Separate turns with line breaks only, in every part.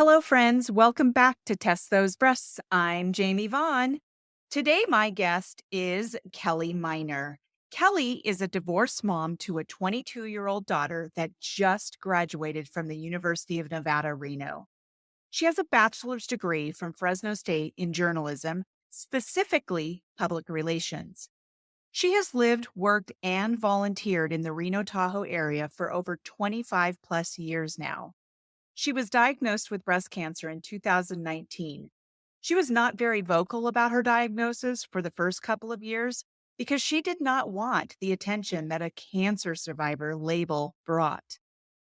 Hello, friends. Welcome back to Test Those Breasts. I'm Jamie Vaughn. Today, my guest is Kelley Miner. Kelley is a divorced mom to a 22-year-old daughter that just graduated from the University of Nevada, Reno. She has a bachelor's degree from Fresno State in journalism, specifically public relations. She has lived, worked, and volunteered in the Reno Tahoe area for over 25 plus years now. She was diagnosed with breast cancer in 2019. She was not very vocal about her diagnosis for the first couple of years because she did not want the attention that a cancer survivor label brought.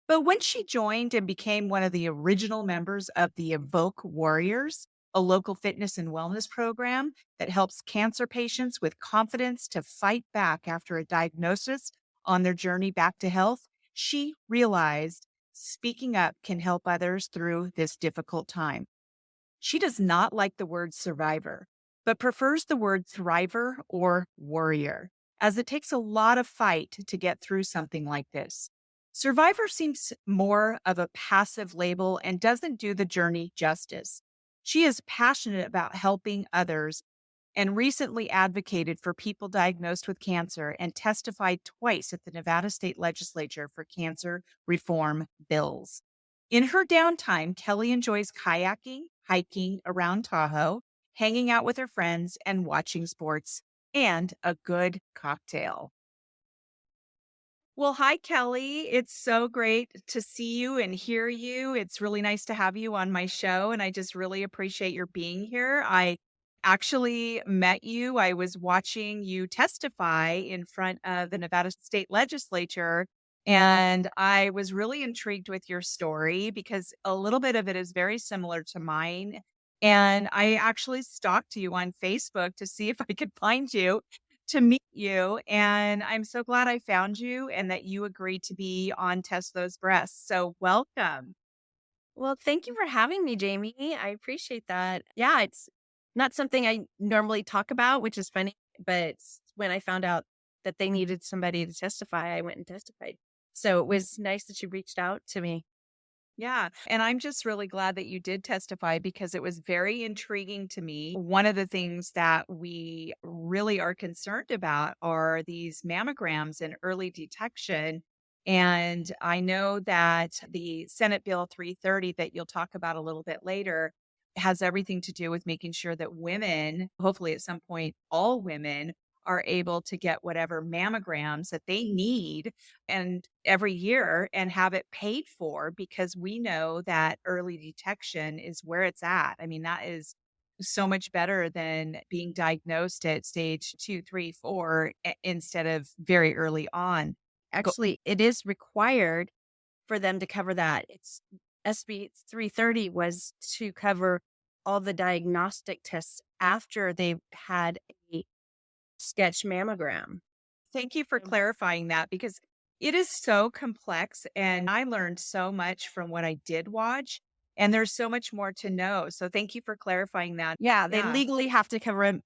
But when she joined and became one of the original members of the Evoke Warriors, a local fitness and wellness program that helps cancer patients with confidence to fight back after a diagnosis on their journey back to health, she realized speaking up can help others through this difficult time. She does not like the word survivor, but prefers the word thriver or warrior, as it takes a lot of fight to get through something like this. Survivor seems more of a passive label and doesn't do the journey justice. She is passionate about helping others and recently advocated for people diagnosed with cancer and testified twice at the Nevada State Legislature for cancer reform bills. In her downtime, Kelley enjoys kayaking, hiking around Tahoe, hanging out with her friends, and watching sports, and a good cocktail. Well, hi, Kelley. It's so great to see you and hear you. It's really nice to have you on my show, and I just really appreciate your being here. I actually met you. I was watching you testify in front of the Nevada State Legislature, and I was really intrigued with your story because a little bit of it is very similar to mine. And I actually stalked you on Facebook to see if I could find you to meet you. And I'm so glad I found you and that you agreed to be on Test Those Breasts. So welcome.
Well, thank you for having me, Jamie. I appreciate that. Yeah, it's not something I normally talk about, which is funny, but when I found out that they needed somebody to testify, I went and testified. So it was nice that you reached out to me.
Yeah. And I'm just really glad that you did testify because it was very intriguing to me. One of the things that we really are concerned about are these mammograms and early detection. And I know that the Senate Bill 330 that you'll talk about a little bit later has everything to do with making sure that women, hopefully at some point, all women, are able to get whatever mammograms that they need and every year and have it paid for because we know that early detection is where it's at. I mean, that is so much better than being diagnosed at stage 2, 3, 4 instead of very early on. Go-
Actually, it is required for them to cover that. It's SB 330 was to cover all the diagnostic tests after they've had a sketch mammogram.
Thank you for clarifying that because it is so complex and I learned so much from what I did watch and there's so much more to know. So thank you for clarifying that.
Yeah, they
Yeah.
legally have to cover at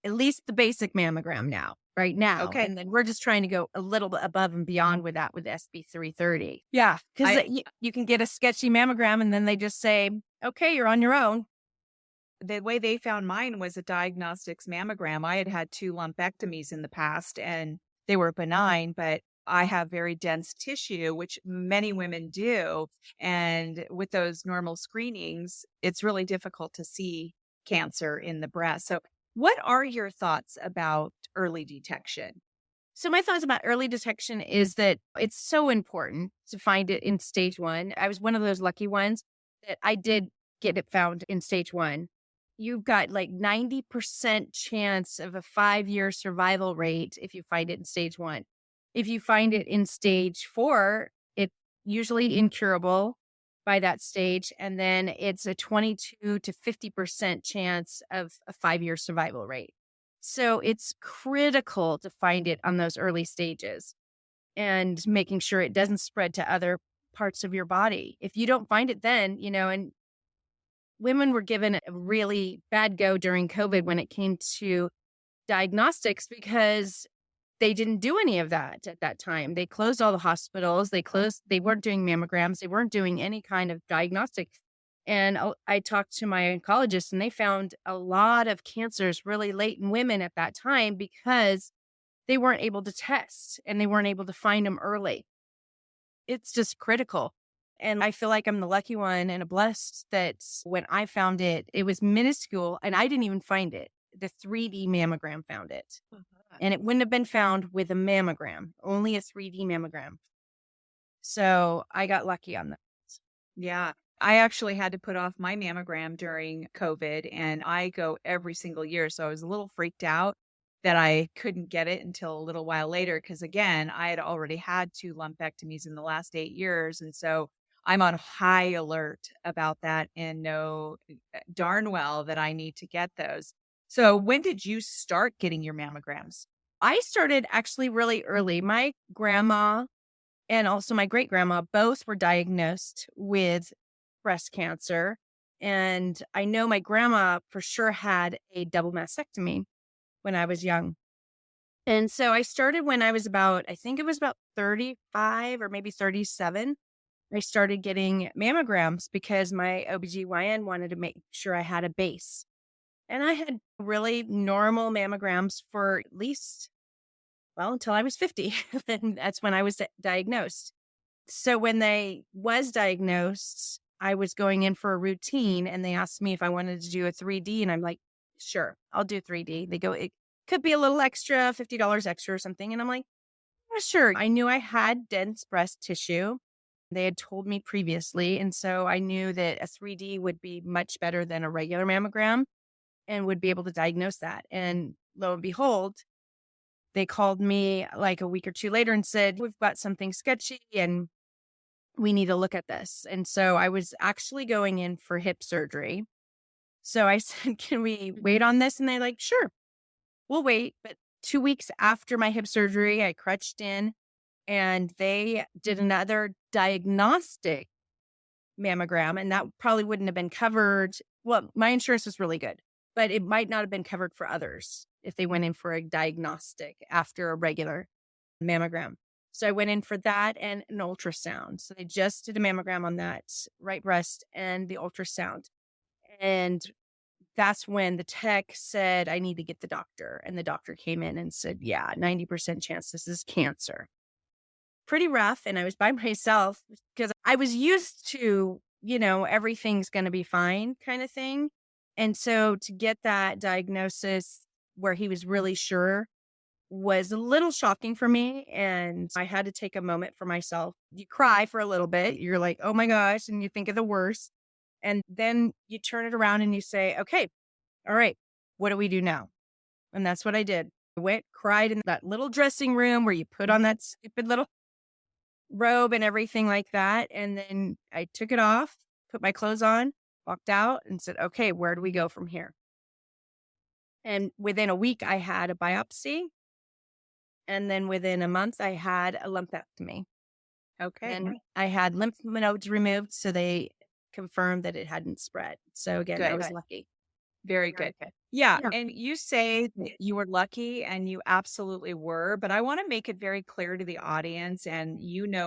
least the basic mammogram now, right now.
Okay.
And then we're just trying to go a little bit above and beyond with that with SB 330. Yeah, because
I
you can get a sketchy mammogram and then they just say, okay, you're on your own.
the way they found mine was a diagnostics mammogram. I had had 2 lumpectomies in the past and they were benign, but I have very dense tissue, which many women do. And with those normal screenings, it's really difficult to see cancer in the breast. So, what are your thoughts about early detection?
So my thoughts about early detection is that it's so important to find it in stage one. I was one of those lucky ones that I did get it found in stage one. You've got like 90% chance of a 5-year survival rate if you find it in stage one. If you find it in stage four, it's usually incurable by that stage. And then it's a 22 to 50% chance of a 5-year survival rate. So it's critical to find it on those early stages and making sure it doesn't spread to other parts of your body. If you don't find it then, and women were given a really bad go during COVID when it came to diagnostics because they didn't do any of that at that time. They closed all the hospitals. They weren't doing mammograms. They weren't doing any kind of diagnostic And I talked to my oncologist, and they found a lot of cancers really late in women at that time because they weren't able to test and they weren't able to find them early. It's just critical. And I feel like I'm the lucky one and a blessed that when I found it, it was minuscule and I didn't even find it. The 3D mammogram found it.
Uh-huh.
And it wouldn't have been found with a mammogram, only a 3D mammogram. So I got lucky on that.
Yeah. I actually had to put off my mammogram during COVID, and I go every single year. So I was a little freaked out that I couldn't get it until a little while later. Cause again, I had already had 2 lumpectomies in the last 8 years. And so I'm on high alert about that and know darn well that I need to get those. So when did you start getting your mammograms?
I started actually really early. My grandma and also my great grandma both were diagnosed with breast cancer. And I know my grandma for sure had a double mastectomy when I was young. And so I started when I was about, I think it was about 35 or maybe 37. I started getting mammograms because my OBGYN wanted to make sure I had a base. And I had really normal mammograms for at least, well, until I was 50. And that's when I was diagnosed. So when they was diagnosed, I was going in for a routine and they asked me if I wanted to do a 3D. And I'm like, sure, I'll do 3D. They go, it could be a little extra, $50 extra or something. And I'm like, yeah, sure. I knew I had dense breast tissue. They had told me previously. And so I knew that a 3D would be much better than a regular mammogram and would be able to diagnose that. And lo and behold, they called me like a week or two later and said, we've got something sketchy and we need to look at this. And so I was actually going in for hip surgery. So I said, can we wait on this? And they're like, sure, we'll wait. But 2 weeks after my hip surgery, I crutched in and they did another diagnostic mammogram. And that probably wouldn't have been covered. Well, my insurance was really good, but it might not have been covered for others if they went in for a diagnostic after a regular mammogram. So I went in for that and an ultrasound. So they just did a mammogram on that right breast and the ultrasound. And that's when the tech said, I need to get the doctor. And the doctor came in and said, yeah, 90% chance this is cancer. Pretty rough. And I was by myself because I was used to, everything's going to be fine kind of thing. And so to get that diagnosis where he was really sure was a little shocking for me. And I had to take a moment for myself. You cry for a little bit. You're like, oh my gosh. And you think of the worst. And then you turn it around and you say, okay, all right, what do we do now? And that's what I did. I went, cried in that little dressing room where you put on that stupid little robe and everything like that. And then I took it off, put my clothes on, walked out and said, okay, where do we go from here? And within a week, I had a biopsy. And then within a month, I had a lumpectomy.
Okay.
And I had lymph nodes removed. So they confirmed that it hadn't spread. So again, I
Good.
was lucky.
Very good. Yeah.
Yeah.
And you say that you were lucky and you absolutely were, but I want to make it very clear to the audience and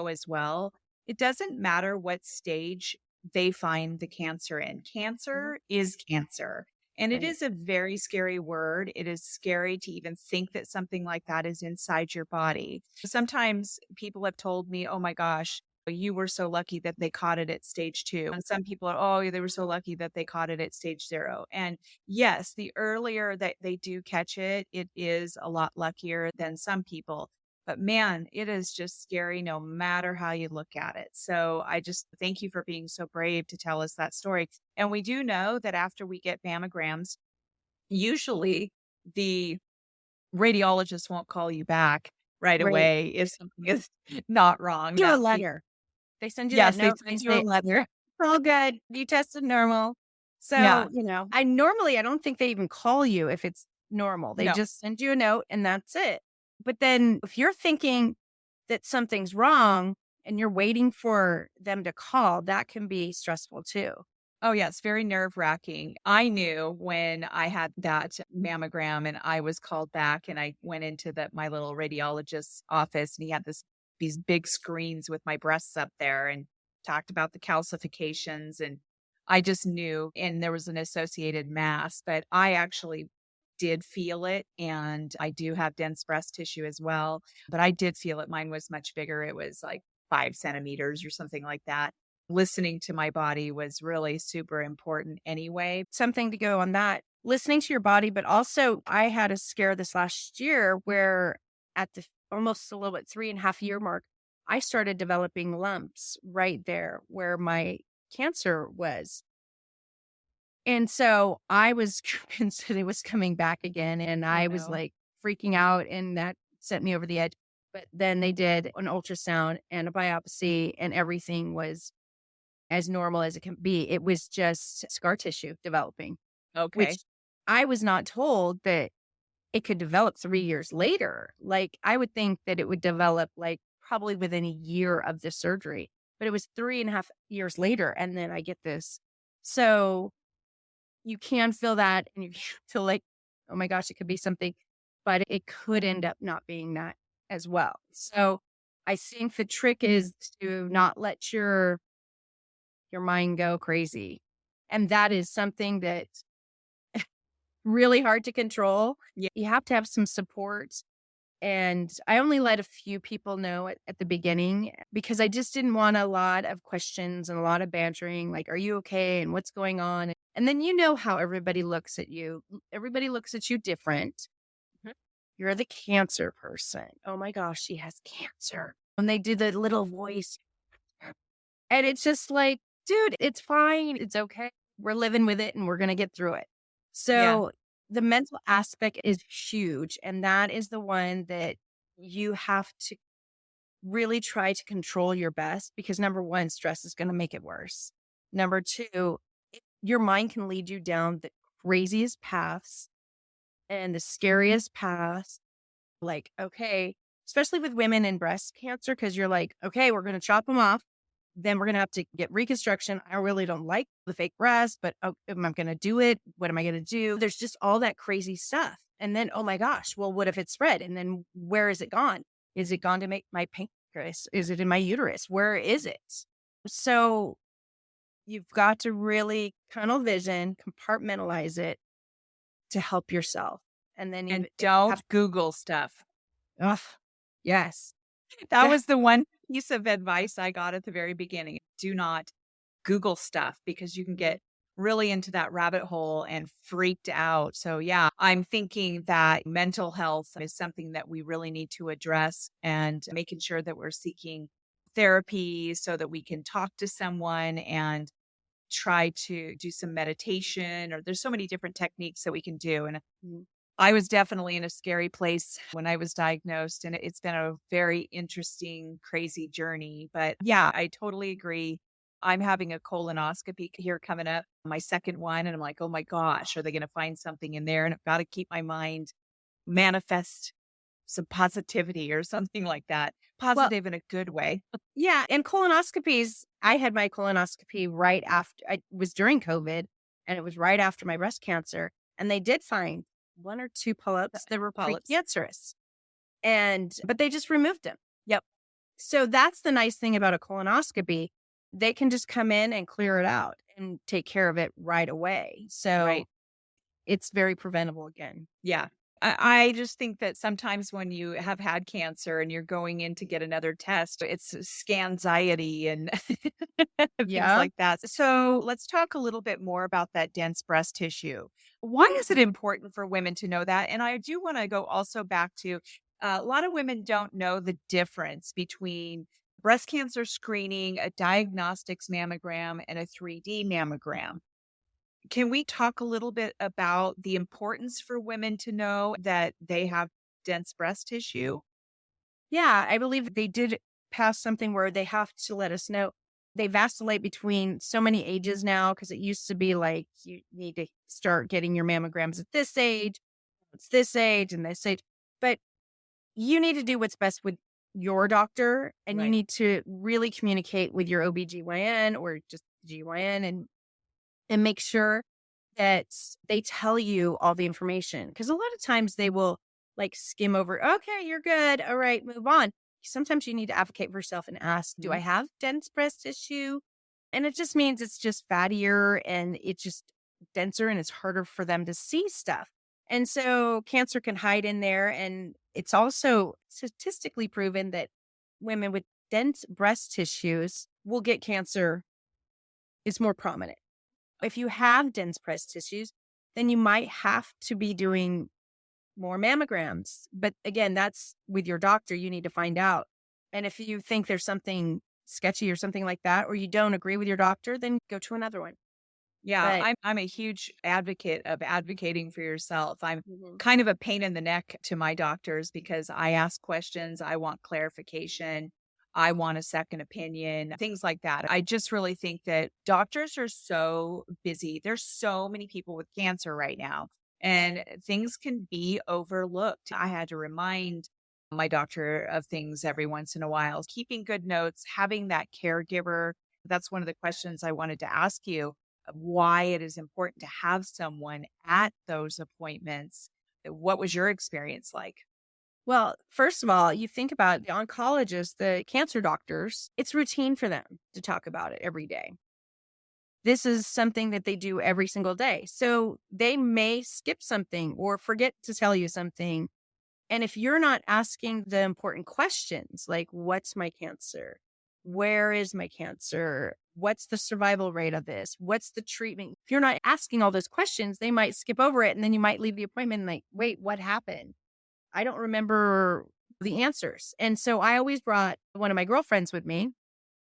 as well, it doesn't matter what stage they find the cancer in. Cancer is cancer. And it
Right.
is a very scary word. It is scary to even think that something like that is inside your body. Sometimes people have told me, oh my gosh, you were so lucky that they caught it at stage 2. And some people are, oh, they were so lucky that they caught it at stage 0. And yes, the earlier that they do catch it, it is a lot luckier than some people. But man, it is just scary no matter how you look at it. So I just thank you for being so brave to tell us that story. And we do know that after we get mammograms, usually the radiologist won't call you back right
Right.
away if something is not wrong.
You a
That
letter. They send you that
Yes, they
note. They
send you a
say,
letter.
it's all good. You tested normal.
Yeah.
So, I don't think they even call you if it's normal. They
No.
just send you a note and that's it. But then if you're thinking that something's wrong and you're waiting for them to call, that can be stressful too.
Oh, yeah, it's very nerve-wracking. I knew when I had that mammogram and I was called back and I went into my little radiologist's office and he had these big screens with my breasts up there and talked about the calcifications. And I just knew, and there was an associated mass, but I actually did feel it, and I do have dense breast tissue as well, but I did feel it. Mine was much bigger. It was like 5 centimeters or something like that. Listening to my body was really super important anyway.
Something to go on that. Listening to your body, but also I had a scare this last year where at the almost a little bit 3.5 year mark, I started developing lumps right there where my cancer was. And so I was convinced that it was coming back again. And
Oh,
I was
no.
like freaking out, and that sent me over the edge. But then they did an ultrasound and a biopsy, and everything was as normal as it can be. It was just scar tissue developing,
Okay.
which I was not told that it could develop 3 years later. Like, I would think that it would develop like probably within a year of the surgery, but it was 3.5 years later. And then I get this. So you can feel that, and you feel like, oh my gosh, it could be something, but it could end up not being that as well. So I think the trick is to not let your mind go crazy. And that is something that really hard to control.
Yeah.
You have to have some support. And I only let a few people know at the beginning because I just didn't want a lot of questions and a lot of bantering, like, are you okay? And what's going on? And then you know how everybody looks at you. Everybody looks at you different.
Mhm.
You're the cancer person. Oh my gosh, she has cancer. When they do the little voice, and it's just like, dude, it's fine. It's okay. We're living with it and we're going to get through it.
Yeah.
So the mental aspect is huge. And that is the one that you have to really try to control your best because number one, stress is going to make it worse. Number two, your mind can lead you down the craziest paths and the scariest paths. Like, okay, especially with women in breast cancer, because you're like, okay, we're going to chop them off. Then we're going to have to get reconstruction. I really don't like the fake breast, but oh, am I going to do it? What am I going to do? There's just all that crazy stuff. And then, oh my gosh, well, what if it's spread? And then where is it gone? Is it gone to make my pancreas? Is it in my uterus? Where is it? So you've got to really tunnel vision, compartmentalize it to help yourself. And then
And
even if you
don't
have,
Google stuff.
ugh, yes.
That was the one piece of advice I got at the very beginning. Do not Google stuff because you can get really into that rabbit hole and freaked out. So, yeah, I'm thinking that mental health is something that we really need to address and making sure that we're seeking therapy so that we can talk to someone and try to do some meditation, or there's so many different techniques that we can do. And I was definitely in a scary place when I was diagnosed, and it's been a very interesting, crazy journey. But yeah, I totally agree. I'm having a colonoscopy here coming up, my second one. And I'm like, oh my gosh, are they going to find something in there? And I've got to keep my mind manifest some positivity or something like that.
well,
Positive in a good way.
yeah, and colonoscopies, I had my colonoscopy right after I was during COVID, and it was right after my breast cancer, and they did find one or two polyps that were
Polyps.
precancerous. And but they just removed them.
Yep.
So that's the nice thing about a colonoscopy. They can just come in and clear it out and take care of it right away. So
Right.
it's very preventable again.
Yeah. I just think that sometimes when you have had cancer and you're going in to get another test, it's scanxiety and things
Yeah.
like that. So let's talk a little bit more about that dense breast tissue. Why is it important for women to know that? And I do want to go also back to a lot of women don't know the difference between breast cancer screening, a diagnostics mammogram, and a 3D mammogram. Can we talk a little bit about the importance for women to know that they have dense breast tissue?
Yeah, I believe they did pass something where they have to let us know. They vacillate between so many ages now because it used to be like you need to start getting your mammograms at this age, it's this age, and this age. But you need to do what's best with your doctor, and you
Right.
need to really communicate with your OBGYN or just GYN and make sure that they tell you all the information. Because a lot of times they will like skim over, okay, you're good. All right, move on. Sometimes you need to advocate for yourself and ask, do I
Mhm.
have dense breast tissue? And it just means it's just fattier and it's just denser and it's harder for them to see stuff. And so cancer can hide in there. And it's also statistically proven that women with dense breast tissues will get cancer. It's more prominent. If you have dense breast tissues, then you might have to be doing more mammograms. But again, that's with your doctor. You need to find out. And if you think there's something sketchy or something like that, or you don't agree with your doctor, then go to another one.
Yeah,
But
I'm a huge advocate of advocating for yourself. I'm
Mhm.
kind of a pain in the neck to my doctors because I ask questions, I want clarification, I want a second opinion, things like that. I just really think that doctors are so busy. There's so many people with cancer right now, and things can be overlooked. I had to remind my doctor of things every once in a while. Keeping good notes, having that caregiver, that's one of the questions I wanted to ask you of why it is important to have someone at those appointments. What was your experience like?
well, first of all, you think about the oncologists, the cancer doctors, it's routine for them to talk about it every day. This is something that they do every single day. So they may skip something or forget to tell you something. And if you're not asking the important questions, like what's my cancer? Where is my cancer? What's the survival rate of this? What's the treatment? If you're not asking all those questions, they might skip over it. And then you might leave the appointment and like, wait, what happened? I don't remember the answers. And so I always brought one of my girlfriends with me,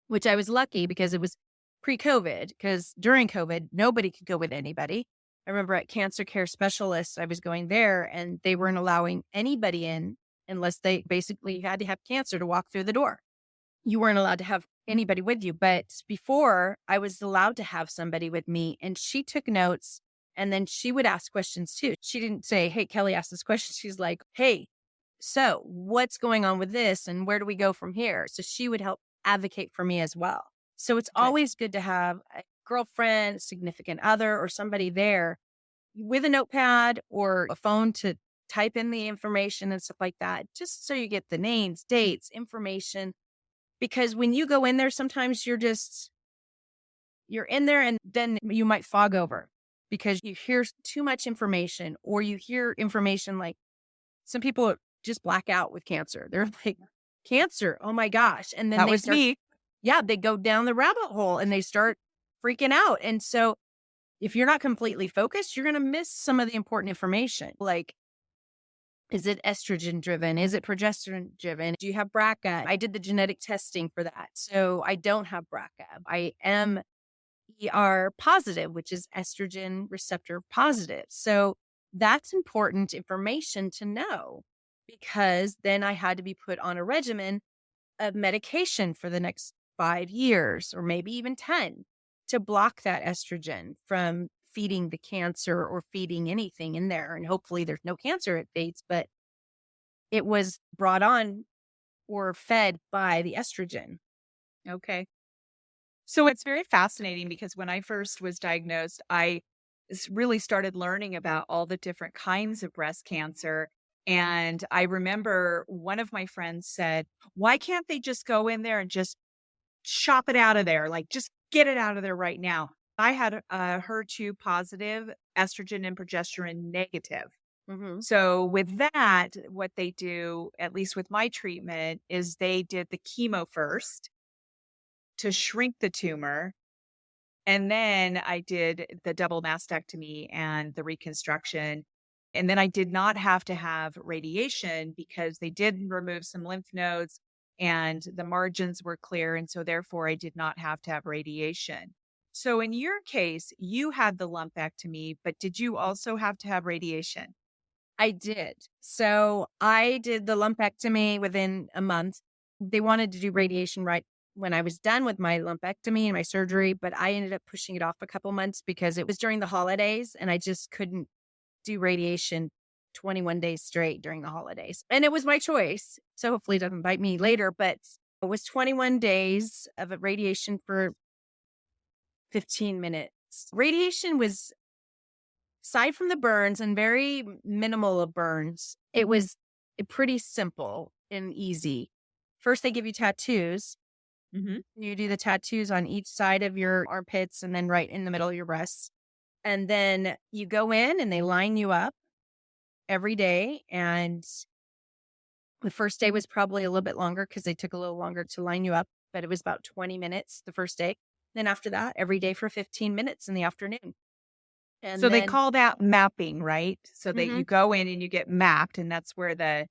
which I was lucky because it was pre-COVID, because during COVID, nobody could go with anybody. I remember at Cancer Care Specialists, I was going there and they weren't allowing anybody in unless they basically had to have cancer to walk through the door. You weren't allowed to have anybody with you. But before, I was allowed to have somebody with me and she took notes and then she would ask questions too. She didn't say, "Hey, Kelley asked this question." She's like, "Hey, so what's going on with this and where do we go from here?" So she would help advocate for me as well. So it's
Okay.
always good to have a girlfriend, significant other, or somebody there with a notepad or a phone to type in the information and stuff like that, just so you get the names, dates, information. Because when you go in there, sometimes you're in there and then you might fog over because you hear too much information or you hear information like some people just black out with cancer. They're like, cancer, oh my gosh. And then
That
they
was
start,
me.
yeah, they go down the rabbit hole and they start freaking out. And so if you're not completely focused, you're going to miss some of the important information. Like, is it estrogen driven? Is it progesterone driven? Do you have BRCA? I did the genetic testing for that. So I don't have BRCA. I am positive, which is estrogen receptor positive. So that's important information to know because then I had to be put on a regimen of medication for the next 5 years or maybe even 10 to block that estrogen from feeding the cancer or feeding anything in there. And hopefully there's no cancer it feeds, but it was brought on or fed by the estrogen.
Okay. So it's very fascinating because when I first was diagnosed, I really started learning about all the different kinds of breast cancer. And I remember one of my friends said, "Why can't they just go in there and just chop it out of there? Like, just get it out of there right now." I had a HER2 positive, estrogen and progesterone negative.
Hmm.
So with that, what they do, at least with my treatment, is they did the chemo first to shrink the tumor. And then I did the double mastectomy and the reconstruction. And then I did not have to have radiation because they did remove some lymph nodes and the margins were clear. And so therefore I did not have to have radiation. So in your case, you had the lumpectomy, but did you also have to have radiation?
I did. So I did the lumpectomy within a month. They wanted to do radiation right when I was done with my lumpectomy and my surgery, but I ended up pushing it off a couple months because it was during the holidays and I just couldn't do radiation 21 days straight during the holidays. And it was my choice. So hopefully it doesn't bite me later, but it was 21 days of a radiation for 15 minutes. Radiation was, aside from the burns and very minimal of burns, it was pretty simple and easy. First, they give you tattoos.
Mhm.
You do the tattoos on each side of your armpits and then right in the middle of your breasts. And then you go in and they line you up every day. And the first day was probably a little bit longer because they took a little longer to line you up, but it was about 20 minutes the first day. Then after that, every day for 15 minutes in the afternoon.
So
And
they
then,
call that mapping, right? So that
hmm
you go in and you get mapped, and that's where the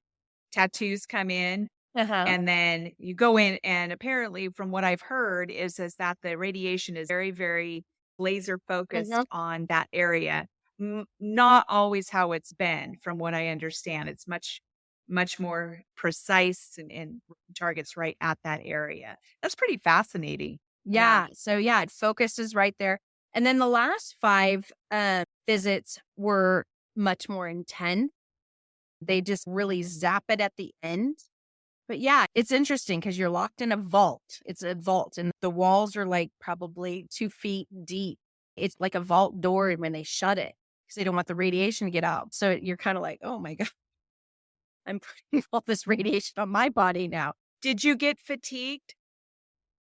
tattoos come in.
uh-huh.
And then you go in, and apparently from what I've heard is that the radiation is very, very laser focused
Uh-huh.
on that area. Not always how it's been from what I understand. It's much, much more precise and targets right at that area. That's pretty fascinating. Yeah.
Yeah. So yeah, it focuses right there. And then the last five visits were much more intense. They just really zap it at the end. But yeah, it's interesting because you're locked in a vault. It's a vault, and the walls are like probably 2 feet deep. It's like a vault door when they shut it because they don't want the radiation to get out. So you're kind of like, oh my God, I'm putting all this radiation on my body now.
Did you get fatigued?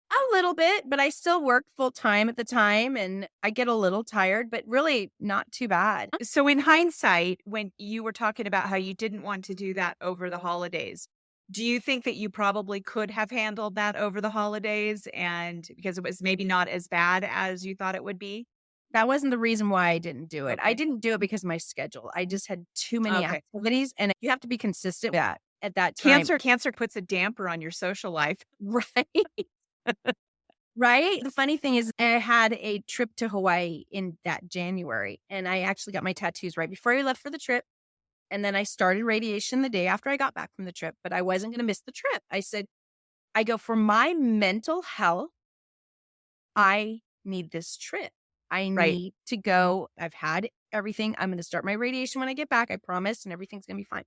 A little bit, but I still work full time at the time and I get a little tired, but really not too bad.
So, in hindsight, when you were talking about how you didn't want to do that over the holidays, do you think that you probably could have handled that over the holidays and because it was maybe not as bad as you thought it would be?
That wasn't the reason why I didn't do it. I
Okay.
didn't do it because of my schedule. I just had too many
Okay.
activities and you have to be consistent with that at that time.
Cancer puts a damper on your social life.
Right. Right. The funny thing is, I had a trip to Hawaii in that January, and I actually got my tattoos right before I left for the trip. And then I started radiation the day after I got back from the trip, but I wasn't going to miss the trip. I said, I go, for my mental health, I need this trip. I
Right.
need to go. I've had everything. I'm going to start my radiation when I get back. I promise. And everything's going to be fine.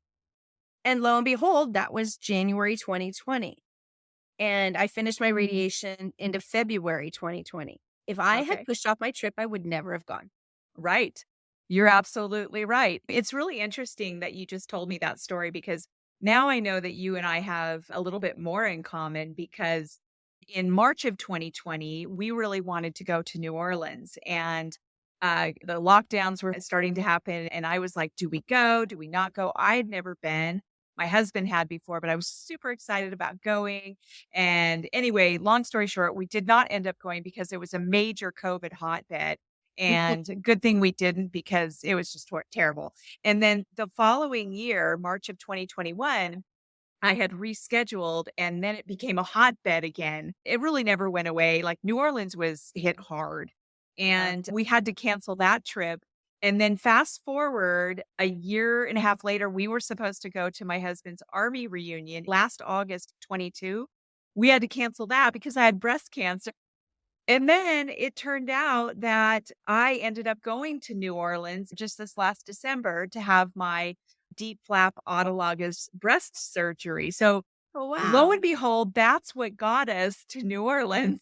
And lo and behold, that was January 2020. And I finished my radiation into February 2020. If I had
Okay.
pushed off my trip, I would never have gone.
Right. You're absolutely right. It's really interesting that you just told me that story because now I know that you and I have a little bit more in common because in March of 2020, we really wanted to go to New Orleans and the lockdowns were starting to happen. And I was like, do we go? Do we not go? I had never been. My husband had before, but I was super excited about going. And anyway, long story short, we did not end up going because it was a major COVID hotbed. And good thing we didn't because it was just terrible. And then the following year, March of 2021, I had rescheduled and then it became a hotbed again. It really never went away. Like New Orleans was hit hard and we had to cancel that trip. And then fast forward a year and a half later, we were supposed to go to my husband's army reunion last August 22. We had to cancel that because I had breast cancer. And then it turned out that I ended up going to New Orleans just this last December to have my deep flap autologous breast surgery. So
Oh,
lo
wow.
and behold, that's what got us to New Orleans.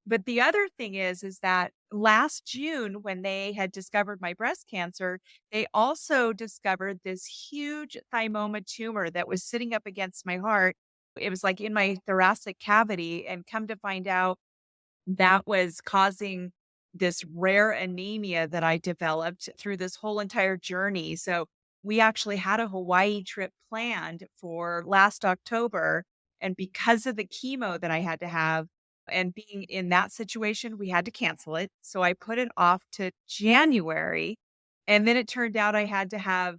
But the other thing is that last June, when they had discovered my breast cancer, they also discovered this huge thymoma tumor that was sitting up against my heart. It was like in my thoracic cavity. And come to find out, that was causing this rare anemia that I developed through this whole entire journey. So we actually had a Hawaii trip planned for last October. And because of the chemo that I had to have and being in that situation, we had to cancel it. So I put it off to January. And then it turned out I had to have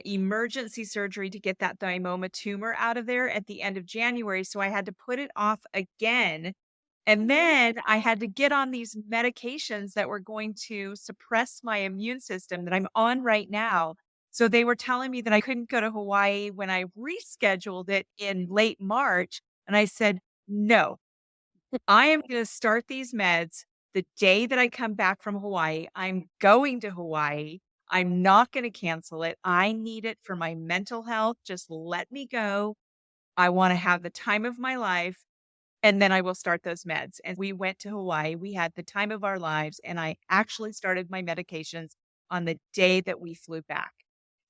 emergency surgery to get that thymoma tumor out of there at the end of January. So I had to put it off again and then I had to get on these medications that were going to suppress my immune system that I'm on right now. So they were telling me that I couldn't go to Hawaii when I rescheduled it in late March. And I said, no, I am going to start these meds the day that I come back from Hawaii. I'm going to Hawaii. I'm not going to cancel it. I need it for my mental health. Just let me go. I want to have the time of my life. And then I will start those meds. And we went to Hawaii. We had the time of our lives. And I actually started my medications on the day that we flew back.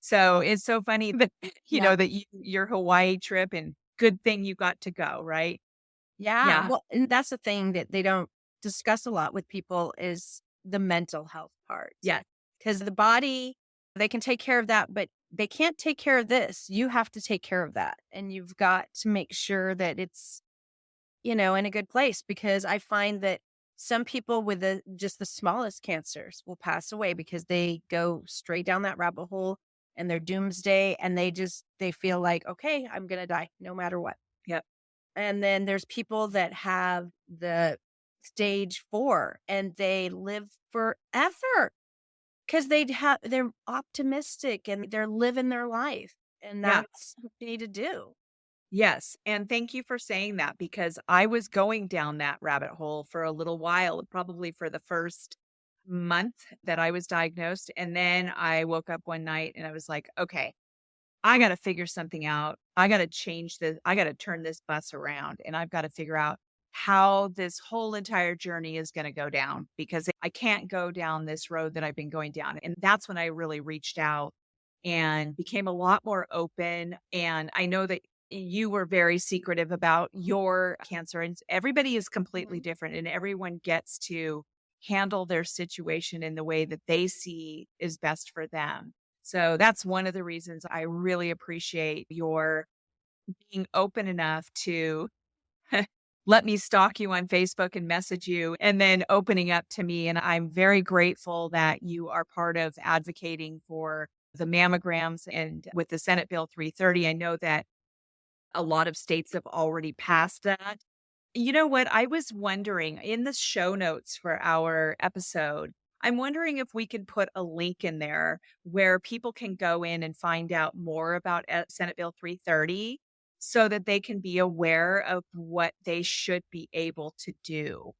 So it's so funny that,
Yeah.
that your Hawaii trip and good thing you got to go, right?
Yeah.
Yeah.
Well, and that's the thing that they don't discuss a lot with people is the mental health part.
Yes.
Because the body, they can take care of that, but they can't take care of this. You have to take care of that. And you've got to make sure that it's, in a good place, because I find that some people with just the smallest cancers will pass away because they go straight down that rabbit hole and their doomsday, and they feel like, okay, I'm going to die no matter what.
Yep.
And then there's people that have the stage 4 and they live forever because they're optimistic and they're living their life. And
Yeah.
that's what you need to do.
Yes. And thank you for saying that because I was going down that rabbit hole for a little while, probably for the first month that I was diagnosed. And then I woke up one night and I was like, okay, I got to figure something out. I got to change this. I got to turn this bus around and I've got to figure out how this whole entire journey is going to go down because I can't go down this road that I've been going down. And that's when I really reached out and became a lot more open. And I know that you were very secretive about your cancer, and everybody is completely
Mhm.
different, and everyone gets to handle their situation in the way that they see is best for them. So that's one of the reasons I really appreciate your being open enough to let me stalk you on Facebook and message you and then opening up to me. And I'm very grateful that you are part of advocating for the mammograms and with the Senate Bill 330. I know that a lot of states have already passed that. You know what? I was wondering in the show notes for our episode, I'm wondering if we could put a link in there where people can go in and find out more about Senate Bill 330 so that they can be aware of what they should be able to do.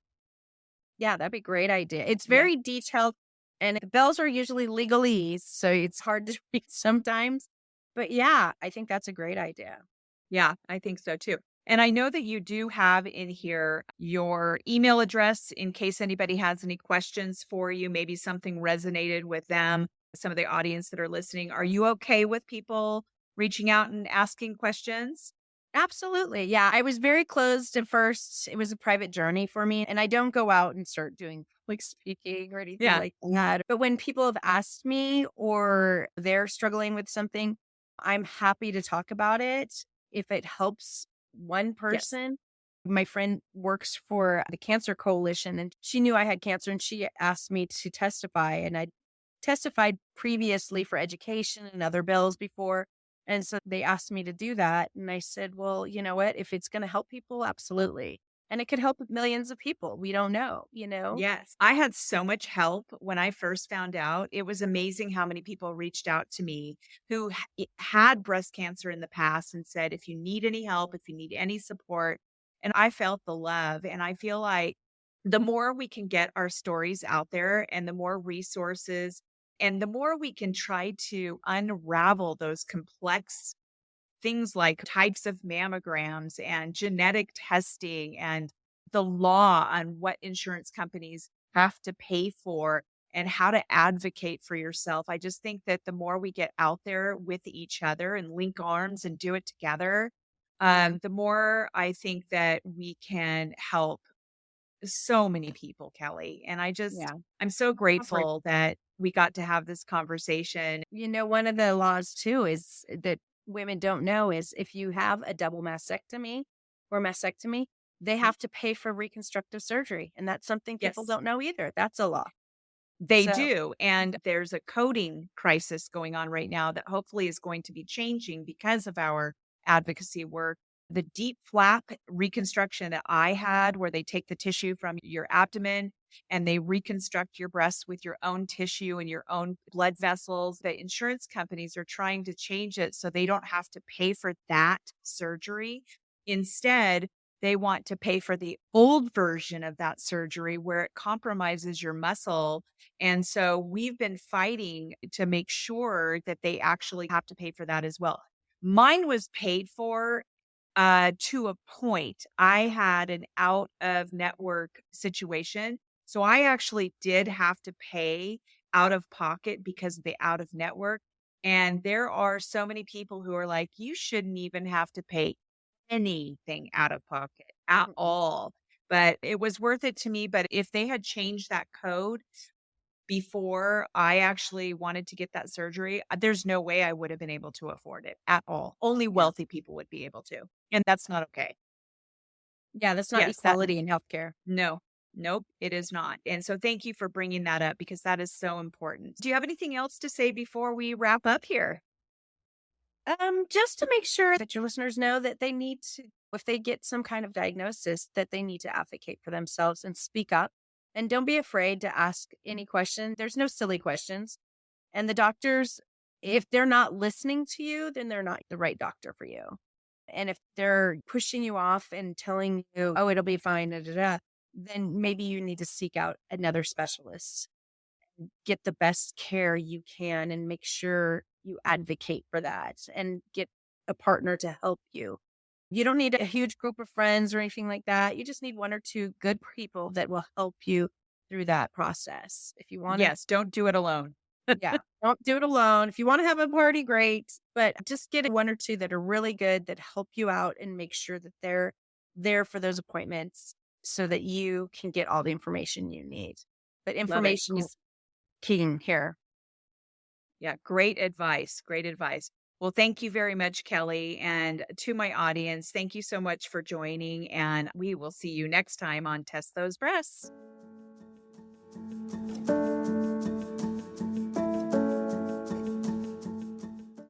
Yeah, that'd be a great idea. It's
Yeah.
very detailed, and the bills are usually legalese, so it's hard to read sometimes. But yeah, I think that's a great idea.
Yeah, I think so too. And I know that you do have in here your email address in case anybody has any questions for you. Maybe something resonated with them, some of the audience that are listening. Are you okay with people reaching out and asking questions?
Absolutely. Yeah, I was very closed at first. It was a private journey for me, and I don't go out and start doing public speaking or anything
Yeah.
like that. But when people have asked me or they're struggling with something, I'm happy to talk about it if it helps one
Yes.
person. My friend works for the Cancer Coalition, and she knew I had cancer, and she asked me to testify. And I testified previously for education and other bills before. And so they asked me to do that. And I said, well, you know what? If it's going to help people, absolutely. And it could help millions of people. We don't know.
Yes. I had so much help when I first found out. It was amazing how many people reached out to me who had breast cancer in the past and said, if you need any help, if you need any support. And I felt the love. And I feel like the more we can get our stories out there and the more resources and the more we can try to unravel those complex things like types of mammograms and genetic testing and the law on what insurance companies have to pay for and how to advocate for yourself. I just think that the more we get out there with each other and link arms and do it together, the more I think that we can help so many people, Kelly. And
Yeah.
I'm so
Operate.
grateful that we got to have this conversation.
One of the laws too is that women don't know is if you have a double mastectomy or mastectomy, they have to pay for reconstructive surgery. And that's something people
Yes.
don't know either. That's a law.
They
So,
do, and there's a coding crisis going on right now that hopefully is going to be changing because of our advocacy work. The deep flap reconstruction that I had, where they take the tissue from your abdomen and they reconstruct your breasts with your own tissue and your own blood vessels, the insurance companies are trying to change it so they don't have to pay for that surgery. Instead, they want to pay for the old version of that surgery where it compromises your muscle, and so we've been fighting to make sure that they actually have to pay for that as well. Mine was paid for to a point. I had an out of network situation. So I actually did have to pay out of pocket because of the out of network. And there are so many people who are like, you shouldn't even have to pay anything out of pocket at
Mm-mm.
all. But it was worth it to me. But if they had changed that code before I actually wanted to get that surgery, there's no way I would have been able to afford it at all. Only
Yeah.
wealthy people would be able to. And that's not okay.
Yeah, that's not
Yes, that
equality in healthcare.
no. Nope, it is not. And so thank you for bringing that up because that is so important. Do you have anything else to say before we wrap up here?
Just to make sure that your listeners know that they need to, if they get some kind of diagnosis, that they need to advocate for themselves and speak up. And don't be afraid to ask any question. There's no silly questions. And the doctors, if they're not listening to you, then they're not the right doctor for you. And if they're pushing you off and telling you, oh, it'll be fine, da, da, da, then maybe you need to seek out another specialist, get the best care you can, and make sure you advocate for that and get a partner to help you. You don't need a huge group of friends or anything like that. You just need one or two good people that will help you through that process. If you want to,
Yes, don't do it alone.
yeah, don't do it alone. If you want to have a party, great, but just get one or two that are really good that help you out and make sure that they're there for those appointments so that you can get all the information you need. But
Love it.
information is king here.
Yeah, great advice. Great advice. Well, thank you very much, Kelly. And to my audience, thank you so much for joining. And we will see you next time on Test Those Breasts.